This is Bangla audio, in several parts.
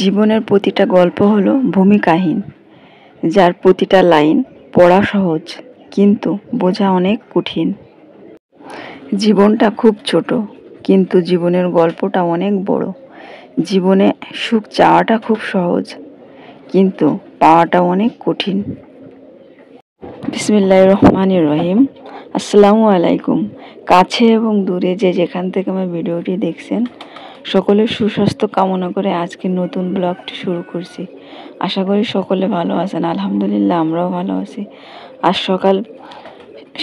জীবনের প্রতিটা গল্প হলো ভূমিকাহীন, যার প্রতিটা লাইন পড়া সহজ কিন্তু বোঝা অনেক কঠিন। জীবনটা খুব ছোট কিন্তু জীবনের গল্পটা অনেক বড়। জীবনে সুখ চাওয়াটা খুব সহজ কিন্তু পাওয়াটা অনেক কঠিন। বিসমিল্লাহির রহমানির রহিম। আসসালামু আলাইকুম। কাছে এবং দূরে যে যেখান থেকে আমার ভিডিওটি দেখছেন, সকলের সুস্বাস্থ্য কামনা করে আজকে নতুন ব্লগটি শুরু করছি। আশা করি সকলে ভালো আছেন। আলহামদুলিল্লাহ, আমরাও ভালো আছি। আজ সকাল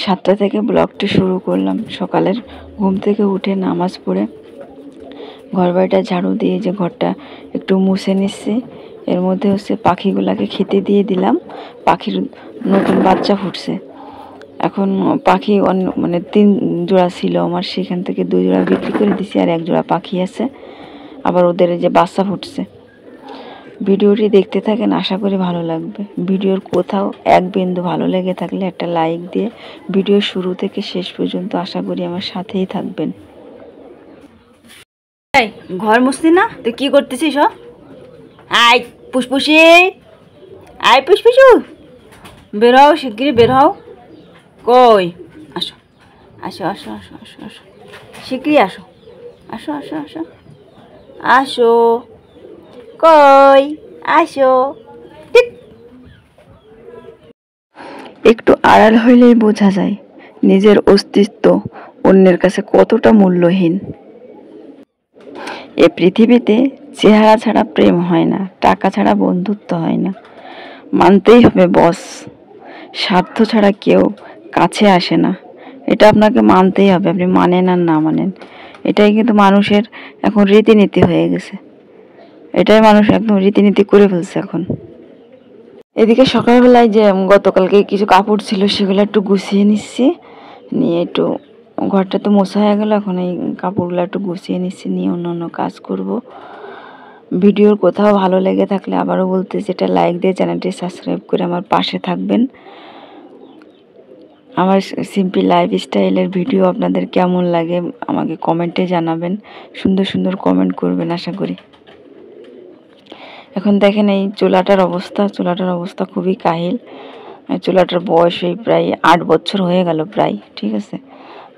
7টা থেকে ব্লগটি শুরু করলাম। সকালের ঘুম থেকে উঠে নামাজ পড়ে ঘর বাড়িটা ঝাড়ু দিয়ে যে ঘরটা একটু মুছে নিচ্ছি। এর মধ্যে পাখিগুলাকে খেতে দিয়ে দিলাম। পাখির নতুন বাচ্চা ফুটছে। এখন পাখি মানে 3 জোড়া ছিল আমার, সেখান থেকে 2 জোড়া বিক্রি করে দিছি, আর 1 জোড়া পাখি আছে। আবার ওদের যে বাচ্চা ফুটছে। ভিডিওটি দেখতে থাকেন, আশা করি ভালো লাগবে। ভিডিওর কোথাও এক বিন্দু ভালো লেগে থাকলে একটা লাইক দিয়ে ভিডিও শুরু থেকে শেষ পর্যন্ত আশা করি আমার সাথেই থাকবেন। ঘর মুছতি না? তুই কি করতেছিস? আয় পুষ্পুষি, আয় পুষ্পুষু, বের হও, শিগগিরি বের হও। কই? আসো আসো আসো আসো আসো আসো, শিগগিরি আসো, আসো আসো আসো আসো, কই আসো। একটু আড়াল হইলেই বোঝা যায় নিজের অস্তিত্ব অন্যের কাছে কতটা মূল্যহীন। এ পৃথিবীতে চেহারা ছাড়া প্রেম হয় না, টাকা ছাড়া বন্ধুত্ব হয় না। মানতেই হবে বস, স্বার্থ ছাড়া কেউ কাছে আসে না। এটা আপনাকে মানতেই হবে, আপনি মানেন আর না মানেন। এটাই কিন্তু মানুষের এখন রীতিনীতি হয়ে গেছে। এটাই মানুষ একদম রীতিনীতি করে ফেলছে এখন। এদিকে সকালবেলায় যে গতকালকে কিছু কাপড় ছিল সেগুলো একটু গুছিয়ে নিচ্ছি, নিয়ে একটু ঘরটা তো মোছা হয়ে গেল। এখন এই কাপড়গুলো একটু গুছিয়ে নিচ্ছি, নিয়ে অন্য কাজ করব। ভিডিওর কোথাও ভালো লেগে থাকলে আবারও বলতেছি, এটা লাইক দিয়ে চ্যানেলটি সাবস্ক্রাইব করে আমার পাশে থাকবেন। আমার সিম্পল লাইফস্টাইলের ভিডিও আপনাদের কেমন লাগে আমাকে কমেন্টে জানাবেন। সুন্দর সুন্দর কমেন্ট করবেন আশা করি। এখন দেখেন এই চুলাটার অবস্থা খুবই কাহিল। চুলাটার বয়স এই প্রায় 8 বছর হয়ে গেল প্রায়, ঠিক আছে?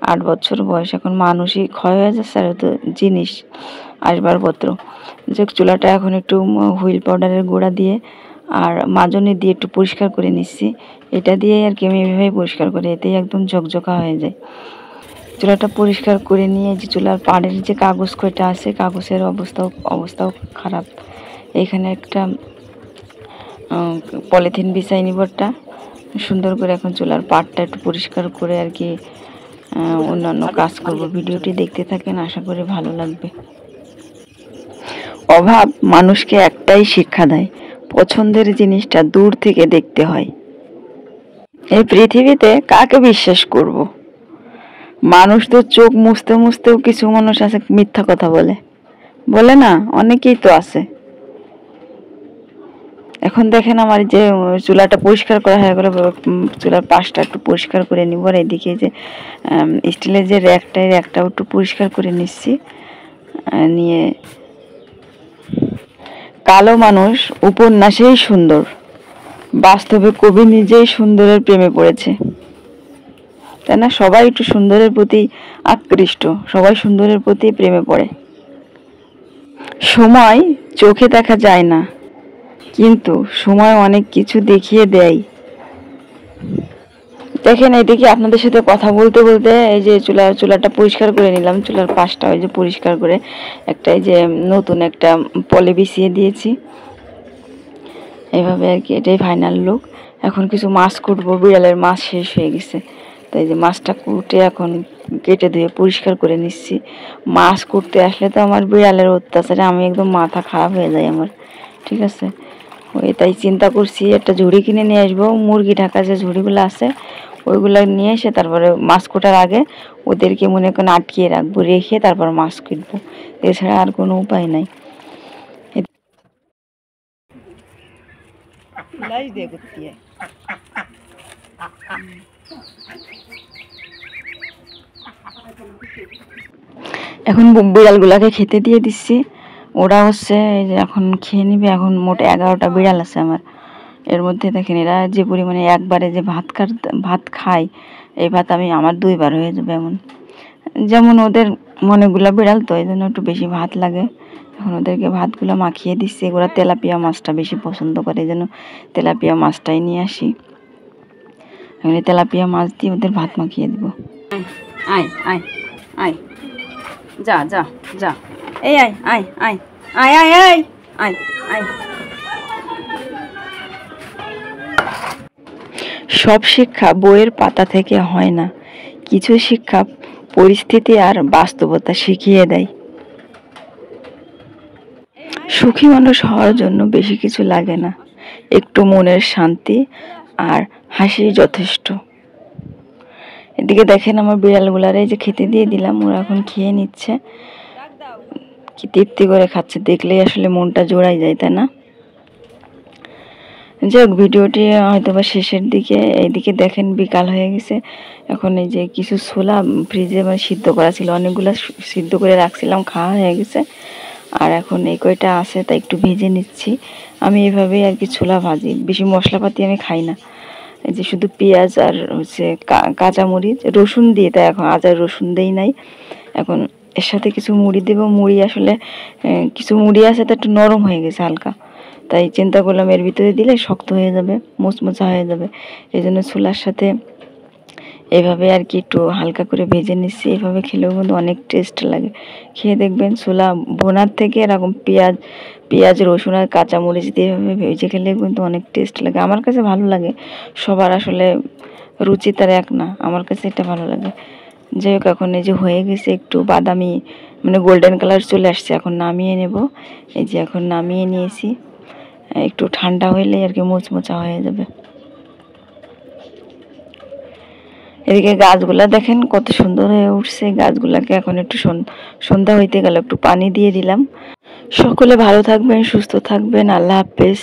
8 বছর বয়স। এখন মানুষই ক্ষয় হয়ে যাচ্ছে, আর তো জিনিস আসবাবপত্র। যে চুলাটা এখন একটু হুইল পাউডারের গুঁড়া দিয়ে আর মাজনি দিয়ে একটু পরিষ্কার করে নিচ্ছি। এটা দিয়ে আর কি আমি এভাবেই পরিষ্কার করি, এতেই একদম ঝকঝকা হয়ে যায়। চুলাটা পরিষ্কার করে নিয়ে যে চুলার পাড়ের যে কাগজ কয়টা আছে, কাগজের অবস্থাও খারাপ। এখানে একটা পলিথিন বিছাই নিব একটা সুন্দর করে। এখন চুলার পাড়টা একটু পরিষ্কার করে আর কি অন্যান্য কাজ করব। ভিডিওটি দেখতে থাকেন, আশা করি ভালো লাগবে। অভাব মানুষকে একটাই শিক্ষা দেয়, পছন্দের জিনিসটা দূর থেকে দেখতে হয়। এই পৃথিবীতে কাকে বিশ্বাস করব? মানুষ তো চোখ মুছতে মুছতেও কিছু মানুষ আছে মিথ্যা কথা বলে না, অনেকেই তো আছে। এখন দেখেন আমার যে চুলাটা পরিষ্কার করা হয়ে গেল, চুলার পাশটা একটু পরিষ্কার করে নিব। আর এদিকে যে স্টিলের যে র্যাকটাও একটু পরিষ্কার করে নিচ্ছি। নিয়ে কালো মানুষ উপন্যাসেই সুন্দর, বাস্তবে কবি নিজেই সুন্দরের প্রেমে পড়েছে, তাই না? সবাই একটু সুন্দরের প্রতি আকৃষ্ট, সবাই সুন্দরের প্রতি প্রেমে পড়ে। সময় চোখে দেখা যায় না, কিন্তু সময় অনেক কিছু দেখিয়ে দেয়। দেখেন এদিকে আপনাদের সাথে কথা বলতে বলতে এই যে চুলাটা পরিষ্কার করে নিলাম। চুলার পাশটা ওই যে পরিষ্কার করে একটা এই যে নতুন একটা পলি বিছিয়ে দিয়েছি এইভাবে আর কি। এটাই ফাইনাল লুক। এখন কিছু মাছ কুটবো, বিড়ালের মাছ শেষ হয়ে গেছে, তাই যে মাছটা কুটে এখন কেটে ধুয়ে পরিষ্কার করে নিচ্ছি। মাছ কুটতে আসলে তো আমার বিড়ালের অত্যাচারে আমি একদম মাথা খারাপ হয়ে যায় আমার, ঠিক আছে? ওই তাই চিন্তা করছি একটা ঝুড়ি কিনে নিয়ে আসবো। মুরগি ঢাকা যে ঝুড়িগুলো আছে ওইগুলো নিয়ে এসে তারপরে মাছ কোটার আগে ওদেরকে মনে করেন আটকিয়ে রাখবো, রেখে তারপর মাছ কুটবো। এছাড়া আর কোনো উপায় নাই। এখন বিড়ালগুলাকে খেতে দিয়ে দিচ্ছি। ওরা হচ্ছে এই যে এখন খেয়ে নিবে। এখন মোট 11টা বিড়াল আছে আমার। এর মধ্যে দেখেন এরা যে পরিমাণে একবারে যে ভাত খায়, এই ভাত আমার 2বার হয়ে যাবে এমন। যেমন ওদের মনেগুলা বিড়াল তো এই জন্য একটু বেশি ভাত লাগে। এখন ওদেরকে ভাতগুলো মাখিয়ে দিচ্ছি। ওরা তেলাপিয়া মাছটা বেশি পছন্দ করে, এই জন্য তেলাপিয়া মাছটাই নিয়ে আসি। এখানে তেলাপিয়া মাছ দিয়ে ওদের ভাত মাখিয়ে দিব। আয় আয় আয়, যা যা যা, এই আয় আয় আয় আয় আয় আয় আয় আয়। সব শিক্ষা বইয়ের পাতা থেকে হয় না, কিছু শিক্ষা পরিস্থিতি আর বাস্তবতা শিখিয়ে দেয়। সুখী মানুষ হওয়ার জন্য বেশি কিছু লাগে না, একটু মনের শান্তি আর হাসি যথেষ্ট। এদিকে দেখেন আমার বিড়ালগুলার এই যে খেতে দিয়ে দিলাম, ওরা এখন খেয়ে নিচ্ছে, কি তৃপ্তি করে খাচ্ছে, দেখলেই আসলে মনটা জোড়াই যায়, তাই না? যাই হোক, ভিডিওটি হয়তো বা শেষের দিকে। এইদিকে দেখেন বিকাল হয়ে গেছে। এখন এই যে কিছু ছোলা ফ্রিজে সিদ্ধ করা ছিল, অনেকগুলো সিদ্ধ করে রাখছিলাম, খাওয়া হয়ে গেছে। আর এখন এই কয়টা আছে তাই একটু ভেজে নিচ্ছি। আমি এভাবেই আর কি ছোলা ভাজি, বেশি মশলাপাতি আমি খাই না। এই যে শুধু পেঁয়াজ আর হচ্ছে কাঁচামরিচ রসুন দিয়ে, তাই এখন আজ আর রসুন দেই নাই। এখন এর সাথে কিছু মুড়ি দেবো। মুড়ি আসলে কিছু মুড়ি আছে তো একটু নরম হয়ে গেছে হালকা, তাই চিন্তা করলাম এর ভিতরে দিলে শক্ত হয়ে যাবে, মুচমুচা হয়ে যাবে। এই জন্য ছোলার সাথে এভাবে আর কি একটু হালকা করে ভেজে নিচ্ছি। এভাবে খেলেও কিন্তু অনেক টেস্ট লাগে। খেয়ে দেখবেন, ছোলা বোনার থেকে এরকম পেঁয়াজ রসুন আর কাঁচামরিচ দিয়ে এভাবে ভেজে খেলে কিন্তু অনেক টেস্ট লাগে। আমার কাছে ভালো লাগে, সবার আসলে রুচি তার এক না, আমার কাছে এটা ভালো লাগে। যাই হোক, এখন এই যে হয়ে গেছে একটু বাদামি গোল্ডেন কালার চলে আসছে, এখন নামিয়ে নেব। এই যে এখন নামিয়ে নিয়েছি, একটু ঠান্ডা হইলে আর কি মুচমুচা হয়ে যাবে। এদিকে গাছগুলা দেখেন কত সুন্দর হয়ে উঠছে। গাছগুলাকে এখন একটু সন্ধ্যা হইতে গেল একটু পানি দিয়ে দিলাম। সকলে ভালো থাকবেন, সুস্থ থাকবেন। আল্লাহ হাফেজ।